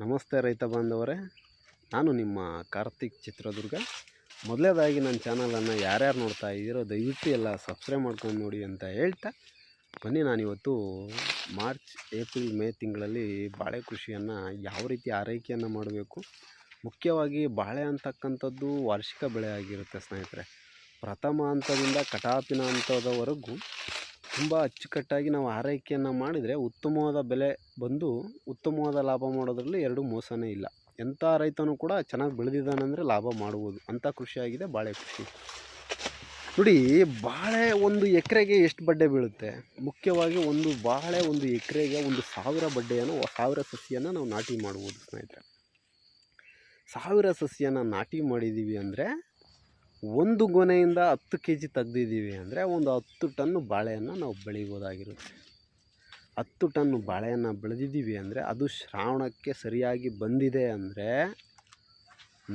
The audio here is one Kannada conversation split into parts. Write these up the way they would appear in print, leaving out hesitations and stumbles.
ನಮಸ್ತೆ ರೈತ ಬಾಂಧವರೇ, ನಾನು ನಿಮ್ಮ ಕಾರ್ತಿಕ್ ಚಿತ್ರದುರ್ಗ. ಮೊದಲೇದಾಗಿ ನನ್ನ ಚಾನಲನ್ನು ಯಾರ್ಯಾರು ನೋಡ್ತಾ ಇದ್ದೀರೋ ದಯವಿಟ್ಟು ಎಲ್ಲ ಸಬ್ಸ್ಕ್ರೈಬ್ ಮಾಡ್ಕೊಂಡು ನೋಡಿ ಅಂತ ಹೇಳ್ತಾ ಬನ್ನಿ. ನಾನಿವತ್ತು ಮಾರ್ಚ್ ಏಪ್ರಿಲ್ ಮೇ ತಿಂಗಳಲ್ಲಿ ಬಾಳೆ ಕೃಷಿಯನ್ನು ಯಾವ ರೀತಿ ಆರೈಕೆಯನ್ನು ಮಾಡಬೇಕು, ಮುಖ್ಯವಾಗಿ ಬಾಳೆ ಅಂತಕ್ಕಂಥದ್ದು ವಾರ್ಷಿಕ ಬೆಳೆ ಆಗಿರುತ್ತೆ ಸ್ನೇಹಿತರೆ. ಪ್ರಥಮ ಹಂತದಿಂದ ಕಟಾಪಿನ ಹಂತದವರೆಗೂ ತುಂಬ ಅಚ್ಚುಕಟ್ಟಾಗಿ ನಾವು ಆರೈಕೆಯನ್ನು ಮಾಡಿದರೆ ಉತ್ತಮವಾದ ಬೆಲೆ ಬಂದು ಉತ್ತಮವಾದ ಲಾಭ ಮಾಡೋದ್ರಲ್ಲಿ ಎರಡು ಮೋಸನೇ ಇಲ್ಲ. ಎಂಥ ರೈತನೂ ಕೂಡ ಚೆನ್ನಾಗಿ ಬೆಳೆದಿದ್ದಾನೆ ಅಂದರೆ ಲಾಭ ಮಾಡ್ಬೋದು, ಅಂಥ ಕೃಷಿಯಾಗಿದೆ ಬಾಳೆ ಕೃಷಿ. ನೋಡಿ, ಬಾಳೆ ಒಂದು ಎಕರೆಗೆ ಎಷ್ಟು ಬಡ್ಡೆ ಬೀಳುತ್ತೆ? ಮುಖ್ಯವಾಗಿ ಬಾಳೆ ಒಂದು ಎಕರೆಗೆ 1000 ಬಡ್ಡೆಯನ್ನು 1000 ಸಸಿಯನ್ನು ನಾವು ನಾಟಿ ಮಾಡ್ಬೋದು ಸ್ನೇಹಿತರೆ. 1000 ಸಸಿಯನ್ನು ನಾಟಿ ಮಾಡಿದ್ದೀವಿ ಅಂದರೆ ಒಂದು ಗೊನೆಯಿಂದ 10 kg ತೆಗ್ದಿದ್ದೀವಿ ಅಂದರೆ 10 ಟನ್ನು ಬಾಳೆಯನ್ನು ನಾವು ಬೆಳಿಬೋದಾಗಿರುತ್ತೆ. 10 ಟನ್ನು ಬಾಳೆಯನ್ನು ಬೆಳೆದಿದ್ದೀವಿ ಅಂದರೆ ಅದು ಶ್ರಾವಣಕ್ಕೆ ಸರಿಯಾಗಿ ಬಂದಿದೆ ಅಂದರೆ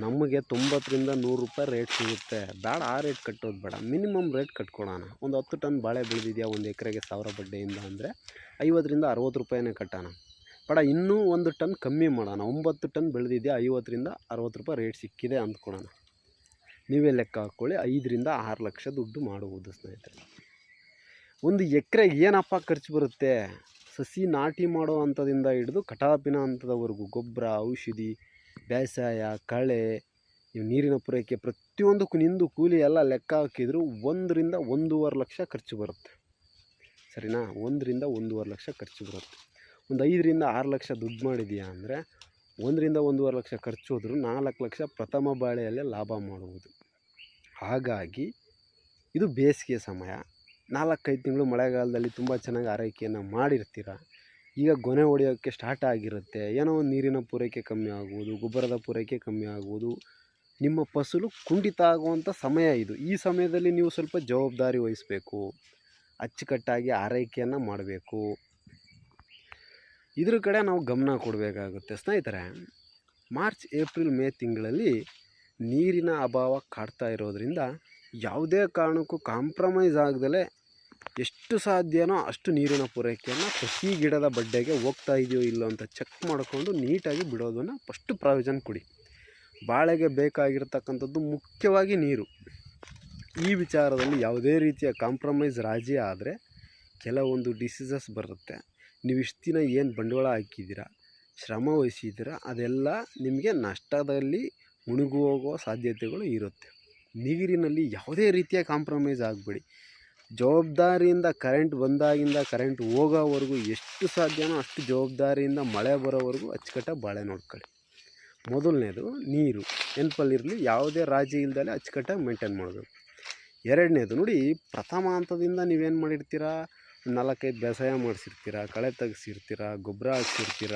ನಮಗೆ 90 ರಿಂದ 100 ರೂಪಾಯಿ ರೇಟ್ ಸಿಗುತ್ತೆ. ಬೇಡ ಆ ರೇಟ್ ಕಟ್ಟೋದು ಬೇಡ, ಮಿನಿಮಮ್ ರೇಟ್ ಕಟ್ಕೊಳೋಣ. 10 ಟನ್ ಬಾಳೆ ಬೆಳೆದಿದೆಯಾ ಒಂದು ಎಕರೆಗೆ 1000 ಬಡ್ಡೆಯಿಂದ ಅಂದರೆ 50 ರಿಂದ 60 ರೂಪಾಯಿನೇ ಕಟ್ಟೋಣ. ಬೇಡ ಇನ್ನೂ 1 ಟನ್ ಕಮ್ಮಿ ಮಾಡೋಣ, 9 ಟನ್ ಬೆಳೆದಿದೆಯಾ 50 ರಿಂದ 60 ರೂಪಾಯಿ ರೇಟ್ ಸಿಕ್ಕಿದೆ ಅಂದ್ಕೊಳ್ಳೋಣ. ನೀವೇ ಲೆಕ್ಕ ಹಾಕ್ಕೊಳ್ಳಿ, 5 ರಿಂದ 6 ಲಕ್ಷ ದುಡ್ಡು ಮಾಡುವುದು ಸ್ನೇಹಿತರೆ. ಒಂದು ಎಕರೆಗೆ ಏನಪ್ಪ ಖರ್ಚು ಬರುತ್ತೆ? ಸಸಿ ನಾಟಿ ಮಾಡೋ ಹಂತದಿಂದ ಹಿಡಿದು ಕಟಾಪಿನ ಹಂತದವರೆಗೂ ಗೊಬ್ಬರ, ಔಷಧಿ, ಬೇಸಾಯ, ಕಳೆ, ನೀರಿನ ಪೂರೈಕೆ, ಪ್ರತಿಯೊಂದಕ್ಕೂ ನಿಂದು ಕೂಲಿ ಎಲ್ಲ ಲೆಕ್ಕ ಹಾಕಿದ್ರು 1 ರಿಂದ 1.5 ಲಕ್ಷ ಖರ್ಚು ಬರುತ್ತೆ. ಸರಿನಾ? 1 ರಿಂದ 1.5 ಲಕ್ಷ ಖರ್ಚು ಬರುತ್ತೆ. ಒಂದು 5 ರಿಂದ 6 ಲಕ್ಷ ದುಡ್ಡು ಮಾಡಿದೆಯಾ ಅಂದರೆ 1 ರಿಂದ 1.5 ಲಕ್ಷ ಖರ್ಚು ಹೋದರೂ 4 ಲಕ್ಷ ಪ್ರಥಮ ಬಾಳೆಯಲ್ಲೇ ಲಾಭ ಮಾಡುವುದು. ಹಾಗಾಗಿ ಇದು ಬೇಸಿಗೆ ಸಮಯ, 4-5 ತಿಂಗಳು ಮಳೆಗಾಲದಲ್ಲಿ ತುಂಬ ಚೆನ್ನಾಗಿ ಆರೈಕೆಯನ್ನು ಮಾಡಿರ್ತೀರ. ಈಗ ಗೊನೆ ಹೊಡೆಯೋಕ್ಕೆ ಸ್ಟಾರ್ಟ್ ಆಗಿರುತ್ತೆ, ಏನೋ ಒಂದು ನೀರಿನ ಪೂರೈಕೆ ಕಮ್ಮಿ ಆಗುವುದು, ಗೊಬ್ಬರದ ಪೂರೈಕೆ ಕಮ್ಮಿ ಆಗುವುದು, ನಿಮ್ಮ ಫಸಲು ಕುಂಠಿತ ಆಗುವಂಥ ಸಮಯ ಇದು. ಈ ಸಮಯದಲ್ಲಿ ನೀವು ಸ್ವಲ್ಪ ಜವಾಬ್ದಾರಿ ವಹಿಸಬೇಕು, ಅಚ್ಚುಕಟ್ಟಾಗಿ ಆರೈಕೆಯನ್ನು ಮಾಡಬೇಕು. ಇದ್ರ ಕಡೆ ನಾವು ಗಮನ ಕೊಡಬೇಕಾಗುತ್ತೆ ಸ್ನೇಹಿತರೆ. ಮಾರ್ಚ್ ಏಪ್ರಿಲ್ ಮೇ ತಿಂಗಳಲ್ಲಿ ನೀರಿನ ಅಭಾವ ಕಾಡ್ತಾ ಇರೋದ್ರಿಂದ ಯಾವುದೇ ಕಾರಣಕ್ಕೂ ಕಾಂಪ್ರಮೈಸ್ ಆಗದಲೇ ಎಷ್ಟು ಸಾಧ್ಯನೋ ಅಷ್ಟು ನೀರಿನ ಪೂರೈಕೆಯನ್ನು ಪ್ರತಿ ಗಿಡದ ಬಡ್ಡೆಗೆ ಹೋಗ್ತಾ ಇದೆಯೋ ಇಲ್ಲೋ ಅಂತ ಚೆಕ್ ಮಾಡಿಕೊಂಡು ನೀಟಾಗಿ ಬಿಡೋದನ್ನು ಫಸ್ಟು ಪ್ರಾವಿಷನ್ ಕೊಡಿ. ಬಾಳೆಗೆ ಬೇಕಾಗಿರ್ತಕ್ಕಂಥದ್ದು ಮುಖ್ಯವಾಗಿ ನೀರು. ಈ ವಿಚಾರದಲ್ಲಿ ಯಾವುದೇ ರೀತಿಯ ಕಾಂಪ್ರಮೈಸ್ ರಾಜಿ ಆದರೆ ಕೆಲವೊಂದು ಡಿಸೀಸಸ್ ಬರುತ್ತೆ. ನೀವು ಇಷ್ಟು ದಿನ ಏನು ಬಂಡವಾಳ ಹಾಕಿದ್ದೀರಾ, ಶ್ರಮ ವಹಿಸಿದ್ದೀರಾ, ಅದೆಲ್ಲ ನಿಮಗೆ ನಷ್ಟದಲ್ಲಿ ಮುಳುಗು ಹೋಗೋ ಸಾಧ್ಯತೆಗಳು ಇರುತ್ತೆ. ನೀರಿನಲ್ಲಿ ಯಾವುದೇ ರೀತಿಯ ಕಾಂಪ್ರಮೈಸ್ ಆಗಬೇಡಿ. ಜವಾಬ್ದಾರಿಯಿಂದ ಕರೆಂಟ್ ಬಂದಾಗಿಂದ ಕರೆಂಟ್ ಹೋಗೋವರೆಗೂ ಎಷ್ಟು ಸಾಧ್ಯನೋ ಅಷ್ಟು ಜವಾಬ್ದಾರಿಯಿಂದ ಮಳೆ ಬರೋವರೆಗೂ ಅಚ್ಚುಕಟ್ಟಾಗಿ ಬಾಳೆ ನೋಡ್ಕೊಳ್ಳಿ. ಮೊದಲನೇದು ನೀರು ನೆನಪಲ್ಲಿರಲಿ, ಯಾವುದೇ ರಾಜಿ ಇಲ್ದಲೇ ಅಚ್ಚುಕಟ್ಟಾಗಿ ಮೇಂಟೈನ್ ಮಾಡಬೇಕು. ಎರಡನೇದು ನೋಡಿ, ಪ್ರಥಮ ಹಂತದಿಂದ ನೀವೇನು ಮಾಡಿರ್ತೀರ, 4-5 ಬೇಸಾಯ ಮಾಡಿಸಿರ್ತೀರ, ಕಳೆ ತೆಗೆಸಿರ್ತೀರ, ಗೊಬ್ಬರ ಹಾಕ್ಸಿರ್ತೀರ,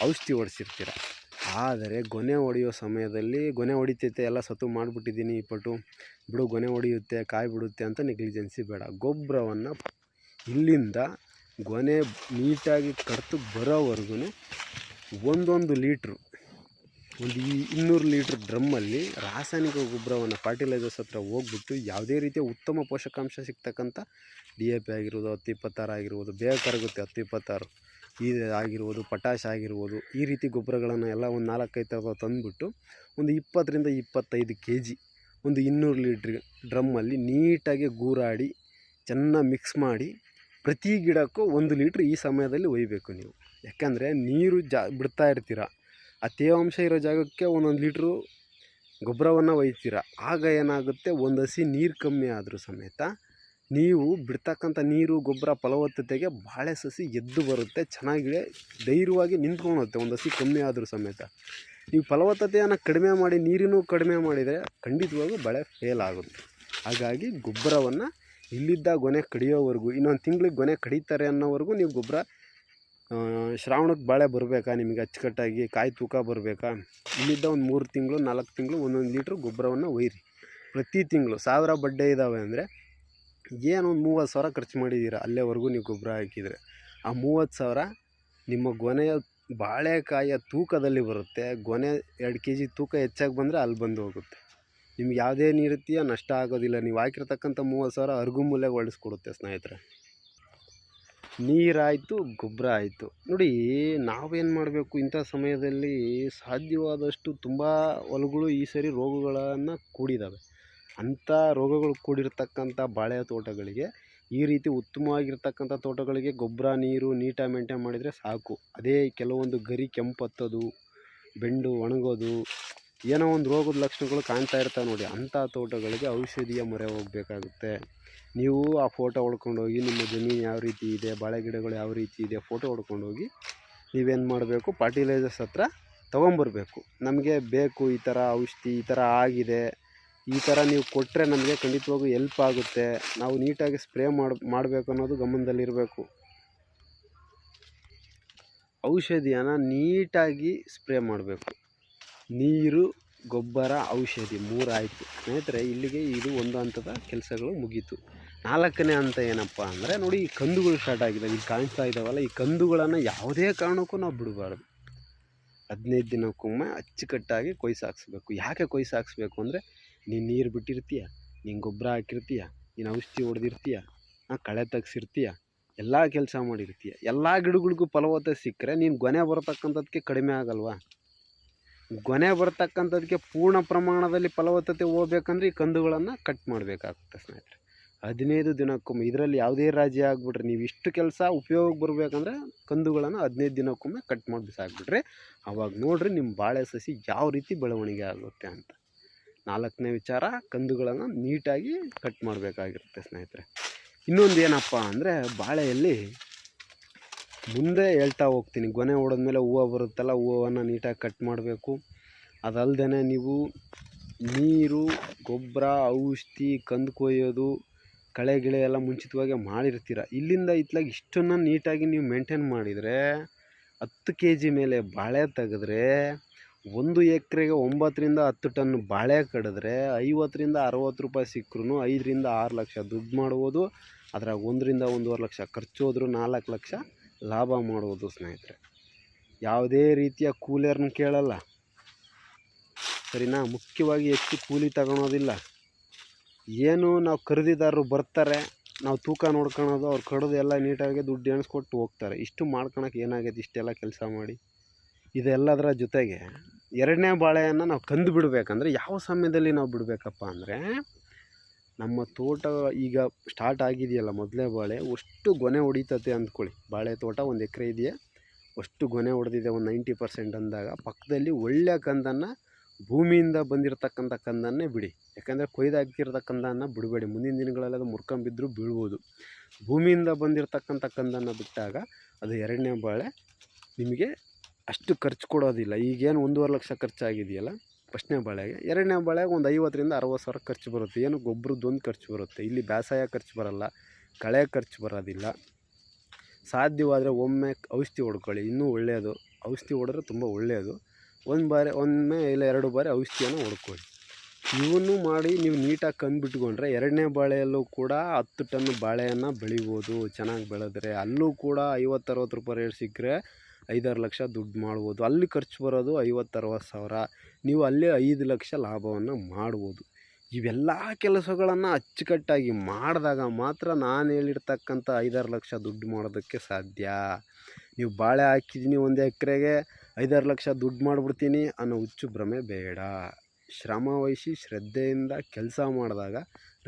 ಔಷಧಿ ಹೊಡೆಸಿರ್ತೀರ. ಆದರೆ ಗೊನೆ ಹೊಡೆಯೋ ಸಮಯದಲ್ಲಿ ಗೊನೆ ಹೊಡಿತೈತೆ ಎಲ್ಲ ಸತು ಮಾಡಿಬಿಟ್ಟಿದ್ದೀನಿ ಬಿಡು ಗೊನೆ ಹೊಡೆಯುತ್ತೆ ಕಾಯಿ ಬಿಡುತ್ತೆ ಅಂತ ನೆಗ್ಲಿಜೆನ್ಸಿ ಬೇಡ. ಗೊಬ್ಬರವನ್ನು ಇಲ್ಲಿಂದ ಗೊನೆ ನೀಟಾಗಿ ಕಡ್ತು ಬರೋವರೆಗೂ 1 ಲೀಟ್ರು, 200 ಲೀಟ್ರ್ ಡ್ರಮ್ಮಲ್ಲಿ ರಾಸಾಯನಿಕ ಗೊಬ್ಬರವನ್ನು ಫರ್ಟಿಲೈಸರ್ಸ್ ಹತ್ರ ಹೋಗ್ಬಿಟ್ಟು ಯಾವುದೇ ರೀತಿಯ ಉತ್ತಮ ಪೋಷಕಾಂಶ ಸಿಗ್ತಕ್ಕಂಥ DAP ಆಗಿರ್ಬೋದು, 10-26 ಆಗಿರ್ಬೋದು, ಬೇಗ ಕರಗುತ್ತೆ 10-26 ಆಗಿರ್ಬೋದು, ಪೊಟ್ಯಾಷ್ ಆಗಿರ್ಬೋದು, ಈ ರೀತಿ ಗೊಬ್ಬರಗಳನ್ನು ಎಲ್ಲ ಒಂದು 4-5 ಥರ ತಂದುಬಿಟ್ಟು 20 ರಿಂದ 25 kg 200 ಲೀಟ್ರ್ ಡ್ರಮ್ಮಲ್ಲಿ ನೀಟಾಗಿ ಗೂರಾಡಿ ಚೆನ್ನಾಗಿ ಮಿಕ್ಸ್ ಮಾಡಿ ಪ್ರತಿ ಗಿಡಕ್ಕೂ 1 ಲೀಟ್ರ್ ಈ ಸಮಯದಲ್ಲಿ ಒಯ್ಯಬೇಕು ನೀವು. ಯಾಕಂದರೆ ನೀರು ಬಿಡ್ತಾ ಇರ್ತೀರ, ಆ ತೇವಾಂಶ ಇರೋ ಜಾಗಕ್ಕೆ 1 ಲೀಟ್ರು ಗೊಬ್ಬರವನ್ನು ಒಯ್ತೀರ. ಆಗ ಏನಾಗುತ್ತೆ, ಒಂದು ಹಸಿ ನೀರು ಕಮ್ಮಿ ಆದರೂ ಸಮೇತ ನೀವು ಬಿಡ್ತಕ್ಕಂಥ ನೀರು ಗೊಬ್ಬರ ಫಲವತ್ತತೆಗೆ ಬಾಳೆ ಸಸಿ ಎದ್ದು ಬರುತ್ತೆ, ಚೆನ್ನಾಗಿ ಧೈರ್ಯವಾಗಿ ನಿಂತ್ಕೊಳ್ಳುತ್ತೆ. ಒಂದು ಹಸಿ ಕಮ್ಮಿ ಆದರೂ ಸಮೇತ ನೀವು ಫಲವತ್ತತೆಯನ್ನು ಕಡಿಮೆ ಮಾಡಿ ನೀರಿನೂ ಕಡಿಮೆ ಮಾಡಿದರೆ ಖಂಡಿತವಾಗೂ ಬೆಳೆ ಫೇಲ್ ಆಗುತ್ತೆ. ಹಾಗಾಗಿ ಗೊಬ್ಬರವನ್ನು ಇಲ್ಲಿದ್ದ ಗೊನೆ ಕಡಿಯೋವರೆಗೂ, ಇನ್ನೊಂದು ತಿಂಗಳಿಗೆ ಗೊನೆ ಕಡಿತಾರೆ ಅನ್ನೋವರೆಗೂ ನೀವು ಗೊಬ್ಬರ, ಶ್ರಾವಣಕ್ಕೆ ಬಾಳೆ ಬರಬೇಕಾ ನಿಮಗೆ ಅಚ್ಚುಕಟ್ಟಾಗಿ ಕಾಯಿ ತೂಕ ಬರಬೇಕಾ, ಇಲ್ಲಿದ್ದ ಒಂದು 3 ತಿಂಗಳು 4 ತಿಂಗಳು 1 ಲೀಟ್ರ್ ಗೊಬ್ಬರವನ್ನು ಒಯ್ಯಿರಿ. ಪ್ರತಿ ತಿಂಗಳು 1000 ಬಡ್ಡೆ ಇದ್ದಾವೆ ಅಂದರೆ ಏನು ಒಂದು 30,000 ಖರ್ಚು ಮಾಡಿದ್ದೀರಾ ಅಲ್ಲೇವರೆಗೂ ನೀವು ಗೊಬ್ಬರ ಹಾಕಿದರೆ. ಆ 30,000 ನಿಮ್ಮ ಗೊನೆಯ ಬಾಳೆಕಾಯಿಯ ತೂಕದಲ್ಲಿ ಬರುತ್ತೆ. ಗೊನೆ 2 kg ತೂಕ ಹೆಚ್ಚಾಗಿ ಬಂದರೆ ಅಲ್ಲಿ ಬಂದು ಹೋಗುತ್ತೆ. ನಿಮ್ಗೆ ಯಾವುದೇ ರೀತಿಯ ನಷ್ಟ ಆಗೋದಿಲ್ಲ. ನೀವು ಹಾಕಿರ್ತಕ್ಕಂಥ 30,000 ಅರ್ಗುಮೂಲೆಗೆ ಹೊಲಿಸ್ಕೊಡುತ್ತೆ ಸ್ನೇಹಿತರೆ. ನೀರಾಯಿತು, ಗೊಬ್ಬರ ಆಯಿತು. ನೋಡಿ, ನಾವೇನು ಮಾಡಬೇಕು ಇಂಥ ಸಮಯದಲ್ಲಿ, ಸಾಧ್ಯವಾದಷ್ಟು ತುಂಬ ಹೊಲಗಳು ಈ ಸರಿ ರೋಗಗಳನ್ನು ಕೂಡಿದ್ದಾವೆ. ಅಂಥ ರೋಗಗಳು ಕೂಡಿರ್ತಕ್ಕಂಥ ಬಾಳೆ ತೋಟಗಳಿಗೆ, ಈ ರೀತಿ ಉತ್ತಮವಾಗಿರ್ತಕ್ಕಂಥ ತೋಟಗಳಿಗೆ ಗೊಬ್ಬರ ನೀರು ನೀಟಾಗಿ ಮೇಂಟೈನ್ ಮಾಡಿದರೆ ಸಾಕು. ಅದೇ ಕೆಲವೊಂದು ಗರಿ ಕೆಂಪತ್ತೋದು, ಬೆಂಡು ಒಣಗೋದು, ಏನೋ ಒಂದು ರೋಗದ ಲಕ್ಷಣಗಳು ಕಾಣ್ತಾ ಇರ್ತಾವೆ ನೋಡಿ, ಅಂಥ ತೋಟಗಳಿಗೆ ಔಷಧಿಯ ಮೊರೆ ಹೋಗಬೇಕಾಗುತ್ತೆ. ನೀವು ಆ ಫೋಟೋ ಹೊಡ್ಕೊಂಡೋಗಿ ನಿಮ್ಮ ಜಮೀನು ಯಾವ ರೀತಿ ಇದೆ, ಬಾಳೆ ಗಿಡಗಳು ಯಾವ ರೀತಿ ಇದೆ ಫೋಟೋ ಹೊಡ್ಕೊಂಡೋಗಿ ನೀವೇನು ಮಾಡಬೇಕು, ಫರ್ಟಿಲೈಸರ್ಸ್ ಹತ್ರ ತೊಗೊಂಬರ್ಬೇಕು. ನಮಗೆ ಬೇಕು ಈ ಥರ ಔಷಧಿ, ಈ ಥರ ಆಗಿದೆ, ಈ ಥರ ನೀವು ಕೊಟ್ಟರೆ ನಮಗೆ ಖಂಡಿತವಾಗೂ ಎಲ್ಪ್ ಆಗುತ್ತೆ, ನಾವು ನೀಟಾಗಿ ಸ್ಪ್ರೇ ಮಾಡಬೇಕು ಅನ್ನೋದು ಗಮನದಲ್ಲಿರಬೇಕು. ಔಷಧಿಯನ್ನು ನೀಟಾಗಿ ಸ್ಪ್ರೇ ಮಾಡಬೇಕು. ನೀರು, ಗೊಬ್ಬರ, ಔಷಧಿ 3 ಆಯಿತು ಸ್ನೇಹಿತರೆ. ಇಲ್ಲಿಗೆ ಇದು ಒಂದು ಹಂತದ ಕೆಲಸಗಳು ಮುಗೀತು. 4ನೇ ಹಂತ ಏನಪ್ಪ ಅಂದರೆ, ನೋಡಿ, ಈ ಕಂದುಗಳು ಸ್ಟಾರ್ಟ್ ಆಗಿದ್ದಾವೆ, ಇಲ್ಲಿ ಕಾಣಿಸ್ತಾ ಇದ್ದಾವಲ್ಲ, ಈ ಕಂದುಗಳನ್ನು ಯಾವುದೇ ಕಾರಣಕ್ಕೂ ನಾವು ಬಿಡಬಾರ್ದು. 15 ದಿನಕ್ಕೊಮ್ಮೆ ಅಚ್ಚುಕಟ್ಟಾಗಿ ಕೊಯ್ಸು ಹಾಕ್ಸ್ಬೇಕು. ಯಾಕೆ ಕೊಯ್ಸು ಹಾಕ್ಸ್ಬೇಕು ಅಂದರೆ, ನೀನು ನೀರು ಬಿಟ್ಟಿರ್ತೀಯ, ನೀನು ಗೊಬ್ಬರ ಹಾಕಿರ್ತೀಯ, ನೀನು ಔಷಧಿ ಹೊಡೆದಿರ್ತೀಯ, ಕಳೆ ತೆಗ್ಸಿರ್ತೀಯ, ಎಲ್ಲ ಕೆಲಸ ಮಾಡಿರ್ತೀಯ. ಎಲ್ಲ ಗಿಡಗಳಿಗೂ ಫಲವತ್ತತೆ ಸಿಕ್ಕರೆ ನೀನು ಗೊನೆ ಬರತಕ್ಕಂಥದ್ದಕ್ಕೆ ಕಡಿಮೆ ಆಗಲ್ವಾ? ಗೊನೆ ಬರ್ತಕ್ಕಂಥದ್ದಕ್ಕೆ ಪೂರ್ಣ ಪ್ರಮಾಣದಲ್ಲಿ ಫಲವತ್ತತೆ ಹೋಗ್ಬೇಕಂದ್ರೆ ಈ ಕಂದುಗಳನ್ನು ಕಟ್ ಮಾಡಬೇಕಾಗುತ್ತೆ ಸ್ನೇಹಿತರೆ. 15 ದಿನಕ್ಕೊಮ್ಮೆ. ಇದರಲ್ಲಿ ಯಾವುದೇ ರಾಜ್ಯ ಆಗಿಬಿಟ್ರೆ, ನೀವು ಇಷ್ಟು ಕೆಲಸ ಉಪಯೋಗಕ್ಕೆ ಬರಬೇಕಂದ್ರೆ ಕಂದುಗಳನ್ನು 15 ದಿನಕ್ಕೊಮ್ಮೆ ಕಟ್ ಮಾಡಿ ಬಿಸಾಕ್ಬಿಟ್ರೆ, ಆವಾಗ ನೋಡಿರಿ ನಿಮ್ಮ ಬಾಳೆ ಸಸಿ ಯಾವ ರೀತಿ ಬೆಳವಣಿಗೆ ಆಗುತ್ತೆ ಅಂತ. 4ನೇ ವಿಚಾರ, ಕಂದುಗಳನ್ನು ನೀಟಾಗಿ ಕಟ್ ಮಾಡಬೇಕಾಗಿರುತ್ತೆ ಸ್ನೇಹಿತರೆ. ಇನ್ನೊಂದು ಏನಪ್ಪ ಅಂದರೆ, ಬಾಳೆಯಲ್ಲಿ ಮುಂದೆ ಹೇಳ್ತಾ ಹೋಗ್ತೀನಿ, ಗೊನೆ ಹೊಡೆದ್ಮೇಲೆ ಹೂವು ಬರುತ್ತಲ್ಲ, ಹೂವನ್ನು ನೀಟಾಗಿ ಕಟ್ ಮಾಡಬೇಕು. ಅದಲ್ಲದೆ ನೀವು ನೀರು, ಗೊಬ್ಬರ, ಔಷಧಿ, ಕಂದು ಕೊಯ್ಯೋದು, ಕಳೆ ಗಿಳೆ ಎಲ್ಲ ಮುಂಚಿತವಾಗಿ ಮಾಡಿರ್ತೀರ. ಇಲ್ಲಿಂದ ಇತ್ಲಾಗ ಇಷ್ಟನ್ನು ನೀಟಾಗಿ ನೀವು ಮೇಂಟೈನ್ ಮಾಡಿದರೆ, 10 kg ಮೇಲೆ ಬಾಳೆ ತೆಗೆದ್ರೆ, 1 ಎಕರೆಗೆ 9 ರಿಂದ 10 ಟನ್ ಬಾಳೆ ಕಡಿದ್ರೆ 50 ರಿಂದ 60 ರೂಪಾಯಿ ಸಿಕ್ಕರೂ 5 ರಿಂದ 6 ಲಕ್ಷ ದುಡ್ಡು ಮಾಡ್ಬೋದು. ಅದ್ರಾಗ 1 ರಿಂದ 1.5 ಲಕ್ಷ ಖರ್ಚು ಹೋದ್ರೂ 4 ಲಕ್ಷ ಲಾಭ ಮಾಡ್ಬೋದು ಸ್ನೇಹಿತರೆ. ಯಾವುದೇ ರೀತಿಯ ಕೂಲಿಯರ್ನ ಕೇಳಲ್ಲ, ಸರಿನಾ? ಮುಖ್ಯವಾಗಿ ಹೆಚ್ಚು ಕೂಲಿ ತಗೊಳೋದಿಲ್ಲ. ಏನು ನಾವು ಖರೀದಿದಾರರು ಬರ್ತಾರೆ, ನಾವು ತೂಕ ನೋಡ್ಕೊಳೋದು, ಅವ್ರು ಕಡಿದು ಎಲ್ಲ ನೀಟಾಗಿ ದುಡ್ಡು ಎಣಿಸ್ಕೊಟ್ಟು ಹೋಗ್ತಾರೆ. ಇಷ್ಟು ಮಾಡ್ಕೊಳಕ್ಕೆ ಏನಾಗೈತೆ ಇಷ್ಟೆಲ್ಲ ಕೆಲಸ ಮಾಡಿ? ಇದೆಲ್ಲದರ ಜೊತೆಗೆ 2ನೇ ಬಾಳೆಯನ್ನು ನಾವು ಕಂದು ಬಿಡಬೇಕಂದ್ರೆ ಯಾವ ಸಮಯದಲ್ಲಿ ನಾವು ಬಿಡಬೇಕಪ್ಪ ಅಂದರೆ, ನಮ್ಮ ತೋಟ ಈಗ ಸ್ಟಾರ್ಟ್ ಆಗಿದೆಯಲ್ಲ, ಮೊದಲೇ ಬಾಳೆ ಅಷ್ಟು ಗೊನೆ ಹೊಡಿತತೆ ಅಂದ್ಕೊಳ್ಳಿ. ಬಾಳೆ ತೋಟ 1 ಎಕರೆ ಇದೆಯಾ, ಅಷ್ಟು ಗೊನೆ ಹೊಡೆದಿದೆ, ಒಂದು 90% ಅಂದಾಗ ಪಕ್ಕದಲ್ಲಿ ಒಳ್ಳೆಯ ಕಂದನ್ನು, ಭೂಮಿಯಿಂದ ಬಂದಿರತಕ್ಕಂಥ ಕಂದನ್ನೇ ಬಿಡಿ. ಯಾಕಂದರೆ ಕೊಯ್ದಾಕಿರ್ತಕ್ಕ ಕಂದನ್ನು ಬಿಡಬೇಡಿ, ಮುಂದಿನ ದಿನಗಳಲ್ಲಿ ಅದು ಮುರ್ಕೊಂಬಿದ್ರೂ ಬೀಳ್ಬೋದು. ಭೂಮಿಯಿಂದ ಬಂದಿರತಕ್ಕಂಥ ಕಂದನ್ನು ಬಿಟ್ಟಾಗ ಅದು 2ನೇ ಬಾಳೆ ನಿಮಗೆ ಅಷ್ಟು ಖರ್ಚು ಕೊಡೋದಿಲ್ಲ. ಈಗೇನು 1.5 ಲಕ್ಷ ಖರ್ಚಾಗಿದೆಯಲ್ಲ ಫಸ್ಟ್ನೇ ಬಾಳೆಗೆ, 2ನೇ ಬಾಳೆಗೆ ಒಂದು 50 ರಿಂದ 60 ಸಾವಿರ ಖರ್ಚು ಬರುತ್ತೆ. ಏನು ಗೊಬ್ಬರದ್ದೊಂದು ಖರ್ಚು ಬರುತ್ತೆ. ಇಲ್ಲಿ ಬೇಸಾಯ ಖರ್ಚು ಬರಲ್ಲ, ಕಳೆ ಖರ್ಚು ಬರೋದಿಲ್ಲ. ಸಾಧ್ಯವಾದರೆ ಒಮ್ಮೆ ಔಷಧಿ ಹೊಡ್ಕೊಳ್ಳಿ, ಇನ್ನೂ ಒಳ್ಳೆಯದು. ಔಷಧಿ ಹೊಡೆದ್ರೆ ತುಂಬ ಒಳ್ಳೆಯದು. ಒಮ್ಮೆ ಇಲ್ಲ 2 ಬಾರಿ ಔಷಧಿಯನ್ನು ಹೊಡ್ಕೊಳ್ಳಿ. ಇವನ್ನು ಮಾಡಿ ನೀವು ನೀಟಾಗಿ ಕಂದುಬಿಟ್ಕೊಂಡ್ರೆ 2ನೇ ಬಾಳೆಯಲ್ಲೂ ಕೂಡ 10 ಟನ್ ಬಾಳೆಯನ್ನು ಬೆಳಿಬೋದು. ಚೆನ್ನಾಗಿ ಬೆಳೆದ್ರೆ ಅಲ್ಲೂ ಕೂಡ 50-60 ರೂಪಾಯಿ ರೇಟ್ ಸಿಕ್ಕರೆ 5-6 ಲಕ್ಷ ದುಡ್ಡು ಮಾಡ್ಬೋದು. ಅಲ್ಲಿ ಖರ್ಚು ಬರೋದು 50-60 ಸಾವಿರ, ನೀವು ಅಲ್ಲೇ 5 ಲಕ್ಷ ಲಾಭವನ್ನು ಮಾಡ್ಬೋದು. ಇವೆಲ್ಲ ಕೆಲಸಗಳನ್ನು ಅಚ್ಚುಕಟ್ಟಾಗಿ ಮಾಡಿದಾಗ ಮಾತ್ರ ನಾನು ಹೇಳಿರ್ತಕ್ಕಂಥ 5-6 ಲಕ್ಷ ದುಡ್ಡು ಮಾಡೋದಕ್ಕೆ ಸಾಧ್ಯ. ನೀವು ಬಾಳೆ ಹಾಕಿದ್ದೀನಿ 1 ಎಕರೆಗೆ 5-6 ಲಕ್ಷ ದುಡ್ಡು ಮಾಡಿಬಿಡ್ತೀನಿ ಅನ್ನೋ ಹುಚ್ಚು ಭ್ರಮೆ ಬೇಡ. ಶ್ರಮ ವಹಿಸಿ ಶ್ರದ್ಧೆಯಿಂದ ಕೆಲಸ ಮಾಡಿದಾಗ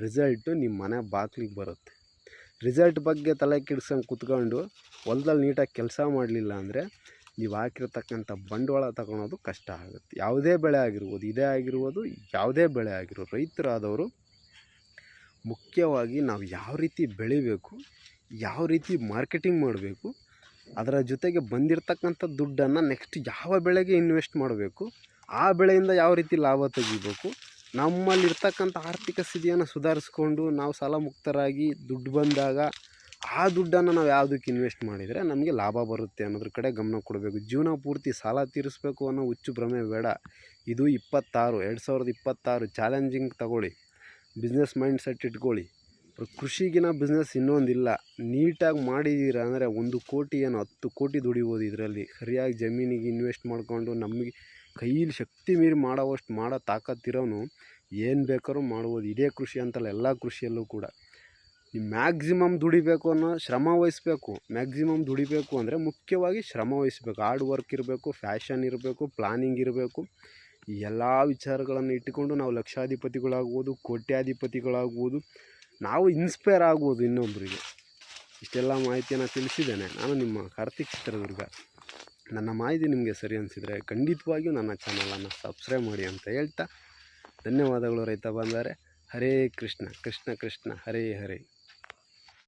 ರಿಸಲ್ಟು ನಿಮ್ಮ ಮನೆ ಬಾಗಿಲಿಗೆ ಬರುತ್ತೆ. ರಿಸಲ್ಟ್ ಬಗ್ಗೆ ತಲೆ ಕೆಡ್ಸ್ಕೊಂಡು ಕುತ್ಕೊಂಡು ಹೊಲದಲ್ಲಿ ನೀಟಾಗಿ ಕೆಲಸ ಮಾಡಲಿಲ್ಲ ಅಂದರೆ ನೀವು ಹಾಕಿರ್ತಕ್ಕಂಥ ಬಂಡವಾಳ ತಗೊಳೋದು ಕಷ್ಟ ಆಗುತ್ತೆ. ಯಾವುದೇ ಬೆಳೆ ಆಗಿರ್ಬೋದು, ಇದೇ ಆಗಿರ್ಬೋದು, ಯಾವುದೇ ಬೆಳೆ ಆಗಿರ್ಬೋದು, ರೈತರಾದವರು ಮುಖ್ಯವಾಗಿ ನಾವು ಯಾವ ರೀತಿ ಬೆಳಿಬೇಕು, ಯಾವ ರೀತಿ ಮಾರ್ಕೆಟಿಂಗ್ ಮಾಡಬೇಕು, ಅದರ ಜೊತೆಗೆ ಬಂದಿರತಕ್ಕಂಥ ದುಡ್ಡನ್ನು ನೆಕ್ಸ್ಟ್ ಯಾವ ಬೆಳೆಗೆ ಇನ್ವೆಸ್ಟ್ ಮಾಡಬೇಕು, ಆ ಬೆಳೆಯಿಂದ ಯಾವ ರೀತಿ ಲಾಭ ತೆಗಿಬೇಕು, ನಮ್ಮಲ್ಲಿರ್ತಕ್ಕಂಥ ಆರ್ಥಿಕ ಸ್ಥಿತಿಯನ್ನು ಸುಧಾರಿಸ್ಕೊಂಡು ನಾವು ಸಾಲ ಮುಕ್ತರಾಗಿ ದುಡ್ಡು ಬಂದಾಗ ಆ ದುಡ್ಡನ್ನು ನಾವು ಯಾವುದಕ್ಕೆ ಇನ್ವೆಸ್ಟ್ ಮಾಡಿದರೆ ನಮಗೆ ಲಾಭ ಬರುತ್ತೆ ಅನ್ನೋದ್ರ ಕಡೆ ಗಮನ ಕೊಡಬೇಕು. ಜೀವನ ಪೂರ್ತಿ ಸಾಲ ತೀರಿಸ್ಬೇಕು ಅನ್ನೋ ಹುಚ್ಚು ಭ್ರಮೆ ಬೇಡ. ಇದು 2026 ಚಾಲೆಂಜಿಂಗ್ ತಗೊಳ್ಳಿ, ಬಿಸ್ನೆಸ್ ಮೈಂಡ್ ಸೆಟ್ ಇಟ್ಕೊಳ್ಳಿ. ಕೃಷಿಗಿನ ಬಿಸ್ನೆಸ್ ಇನ್ನೊಂದಿಲ್ಲ. ನೀಟಾಗಿ ಮಾಡಿದ್ದೀರ ಅಂದರೆ 1 ಕೋಟಿ ಏನು 10 ಕೋಟಿ ದುಡಿಬೋದು ಇದರಲ್ಲಿ. ಸರಿಯಾಗಿ ಜಮೀನಿಗೆ ಇನ್ವೆಸ್ಟ್ ಮಾಡಿಕೊಂಡು ನಮಗೆ ಕೈಯಲ್ಲಿ ಶಕ್ತಿ ಮೀರಿ ಮಾಡೋವಷ್ಟು ಮಾಡೋ ತಾಕತ್ತಿರೋನು ಏನು ಬೇಕಾದ್ರೂ ಮಾಡ್ಬೋದು. ಇದೇ ಕೃಷಿ ಅಂತಲ್ಲ, ಎಲ್ಲ ಕೃಷಿಯಲ್ಲೂ ಕೂಡ ನೀವು ಮ್ಯಾಕ್ಸಿಮಮ್ ದುಡಿಬೇಕು ಅನ್ನೋ ಶ್ರಮ ವಹಿಸ್ಬೇಕು. ಮ್ಯಾಕ್ಸಿಮಮ್ ದುಡಿಬೇಕು ಅಂದರೆ ಮುಖ್ಯವಾಗಿ ಶ್ರಮ ವಹಿಸ್ಬೇಕು. ಹಾರ್ಡ್ ವರ್ಕ್ ಇರಬೇಕು, ಫ್ಯಾಷನ್ ಇರಬೇಕು, ಪ್ಲಾನಿಂಗ್ ಇರಬೇಕು. ಈ ಎಲ್ಲ ವಿಚಾರಗಳನ್ನು ಇಟ್ಟುಕೊಂಡು ನಾವು ಲಕ್ಷಾಧಿಪತಿಗಳಾಗ್ಬೋದು, ಕೋಟ್ಯಾಧಿಪತಿಗಳಾಗ್ಬೋದು, ನಾವು ಇನ್ಸ್ಪೈರ್ ಆಗ್ಬೋದು ಇನ್ನೊಬ್ಬರಿಗೆ. ಇಷ್ಟೆಲ್ಲ ಮಾಹಿತಿಯನ್ನು ತಿಳಿಸಿದ್ದೇನೆ. ನಾನು ನಿಮ್ಮ ಕಾರ್ತಿಕ್ ಚಿತ್ರದುರ್ಗ. ನನ್ನ ಮಾಹಿತಿ ನಿಮಗೆ ಸರಿ ಅನಿಸಿದರೆ ಖಂಡಿತವಾಗಿಯೂ ನನ್ನ ಚಾನಲನ್ನು ಸಬ್ಸ್ಕ್ರೈಬ್ ಮಾಡಿ ಅಂತ ಹೇಳ್ತಾ ಧನ್ಯವಾದಗಳು. ರೈತ ಬಂದರೆ ಹರೇ ಕೃಷ್ಣ ಕೃಷ್ಣ ಕೃಷ್ಣ ಹರೇ ಹರೇ.